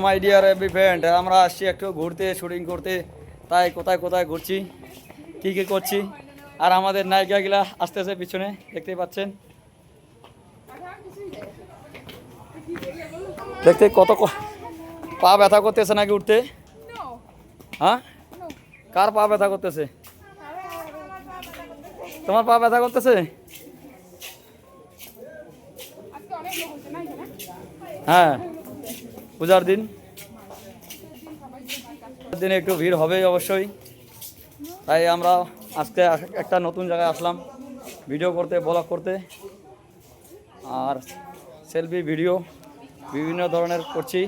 My dear every friend, আমরা আসছি একটু ঘুরতে, শুটিং করতে। তাই কোথায় কোথায় ঘুরছি, কী কী করছি, আর আমাদের নায়িকাগুলা আসতেছে পিছনে, দেখতেই পাচ্ছেন। দেখতে কত পা ব্যথা করতেছে নাকি উঠতে? হ্যাঁ, কার পা ব্যথা করতেছে? তোমার পা ব্যথা করতেছে? হ্যাঁ, পূজার দিন দিনে একটু ভিড় হবেই অবশ্যই। তাই আমরা আজকে একটা নতুন জায়গায় আসলাম ভিডিও করতে, ব্লগ করতে, আর সেলফি ভিডিও বিভিন্ন ধরনের করছি।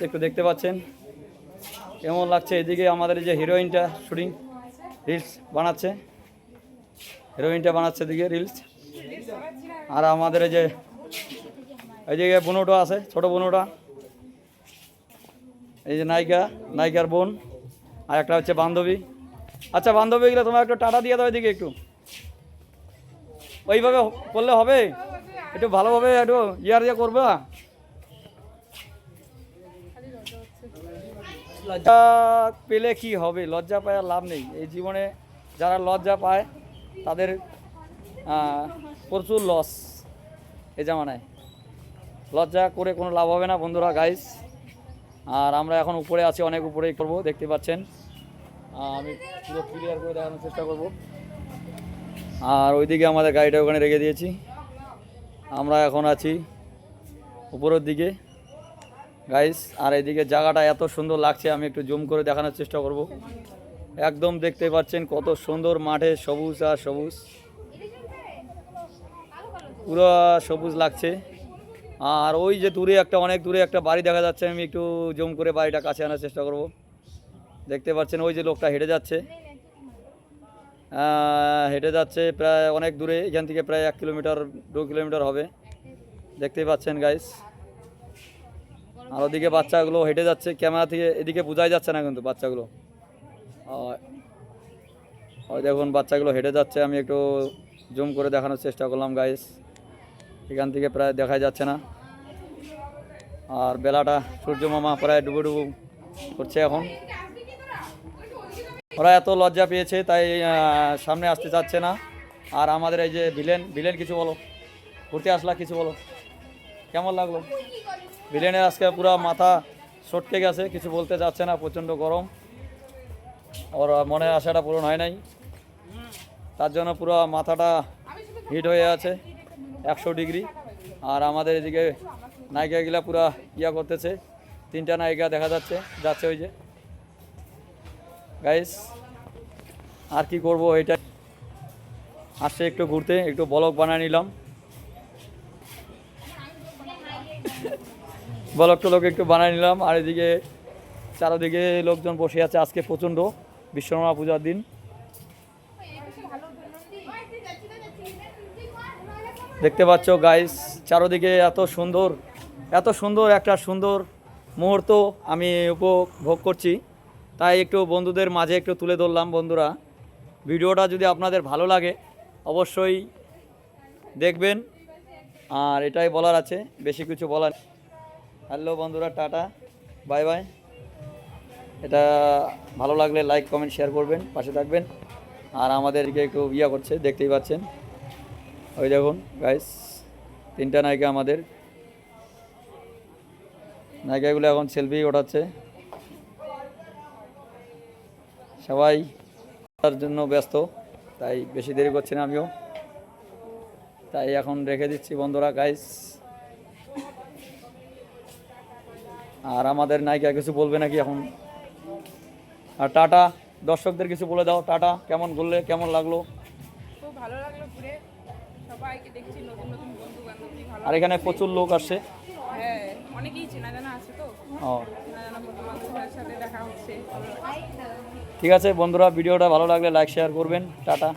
একটু দেখতে পাচ্ছেন কেমন লাগছে। এদিকে আমাদের যে হিরোইনটা শুটিং রিলস বানাচ্ছে, এদিকে রিলস। আর আমাদের এই যে বোনটা আছে, ছোট বোনটা, এই যে নায়িকার বোন, আর একটা হচ্ছে বান্ধবী। আচ্ছা বান্ধবী, গেলে তোমার একটু টাটা দিয়ে দাও এদিকে, একটু ওইভাবে করলে হবে, একটু ভালোভাবে একটু দিয়ে করবে। লজ্জা পেলে কি হবে? লজ্জা পায় আর লাভ নেই এই জীবনে। যারা লজ্জা পায় তাদের প্রচুর লস এই জামানায়। লজ্জা করে কোনো লাভ হবে না বন্ধুরা, গাইস। আর আমরা এখন উপরে আছি, অনেক উপরেই করবো, দেখতে পাচ্ছেন। আমি পুরো ক্লিয়ার করে দেখানোর চেষ্টা করব। আর ওইদিকে আমাদের গাড়িটা ওখানে রেখে দিয়েছি, আমরা এখন আছি উপরের দিকে, গাইস। আর এইদিকে জায়গাটা এত সুন্দর লাগছে, আমি একটু জুম করে দেখানোর চেষ্টা করব। একদম দেখতে পাচ্ছেন কত সুন্দর, মাঠে সবুজ আর সবুজ, পুরো সবুজ লাগছে। আর ওই যে দূরে অনেক দূরে একটা বাড়ি দেখা যাচ্ছে, আমি একটু জুম করে বাড়িটা কাছে আনার চেষ্টা করব। দেখতে পাচ্ছেন ওই যে লোকটা হেঁটে যাচ্ছে, প্রায় অনেক দূরে, এখান থেকে প্রায় 1 কিলোমিটার 2 কিলোমিটার হবে, দেখতেই পাচ্ছেন গাইস। আর ওদিকে বাচ্চাগুলো হেঁটে যাচ্ছে, ক্যামেরা থেকে এদিকে বোঝাই যাচ্ছে না কিন্তু বাচ্চাগুলো। ওই দেখুন বাচ্চাগুলো হেঁটে যাচ্ছে, আমি একটু জুম করে দেখানোর চেষ্টা করলাম গাইস। এখান থেকে প্রায় দেখাই যাচ্ছে না। আর বেলাটা, সূর্য মামা প্রায় ডুবু ডুবু করছে এখন। ওরা এত লজ্জা পেয়েছে তাই সামনে আসতে চাচ্ছে না। আর আমাদের এই যে ভিলেন কিছু বলো, ঘুরতে আসলা কিছু বলো, কেমন লাগলো? ভিলেনের আজকে পুরো মাথা সটকে গেছে, কিছু বলতে চাচ্ছে না, প্রচণ্ড গরম, ওর মনের আশাটা পূরণ হয় নাই, তার জন্য পুরো মাথাটা হিট হয়ে আছে 100 ডিগ্রি। আর আমাদের এদিকে নায়িকাগুলা পুরো করতেছে, 3টা নায়িকা দেখা যাচ্ছে ওই যে গাইস। আর কি করব, এটা আসছে একটু ঘুরতে, একটু ব্লগ বানিয়ে নিলাম, ব্লগ টলগ একটু বানিয়ে নিলাম। আর এদিকে চারদিকে লোকজন বসে আছে, আজকে প্রচণ্ড বিশ্বকর্মা পূজার দিন। দেখতে পাচ্ছ গাইস, চারদিকে এত সুন্দর একটা সুন্দর মুহূর্ত আমি উপভোগ করছি, তাই একটু বন্ধুদের মাঝে একটু তুলে ধরলাম। বন্ধুরা, ভিডিওটা যদি আপনাদের ভালো লাগে অবশ্যই দেখবেন। আর এটাই বলার আছে, বেশি কিছু বলার। হ্যালো বন্ধুরা, টাটা, বাই বাই। এটা ভালো লাগলে লাইক কমেন্ট শেয়ার করবেন, পাশে থাকবেন। আর আমাদেরকে একটু করছে, দেখতেই পাচ্ছেন। ওই দেখুন গাইস, 3টা নায়িকা, আমাদের নায়িকাগুলো এখন সেলফি ওঠাচ্ছে, সবাই তার জন্য ব্যস্ত, তাই বেশি দেরি করছি না আমিও, তাই এখন রেখে দিচ্ছি বন্ধুরা গাইস। আর আমাদের নায়িকা কিছু বলবে নাকি এখন? আর টাটা, দর্শকদের কিছু বলে দাও, টাটা। কেমন ঘুরলে, কেমন লাগলো? খুব ভালো লাগলো ঘুরে, সবাইকে দেখছি, নতুন নতুন বন্ধু বান্ধবী। আর এখানে প্রচুর লোক আসছে, হ্যাঁ, অনেকেই চেনা জানা আছে, তো চেনা জানা বন্ধু বান্ধবের সাথে দেখা হচ্ছে। ঠিক আছে বন্ধুরা, ভিডিওটা ভালো লাগলে লাইক শেয়ার করবেন, টাটা।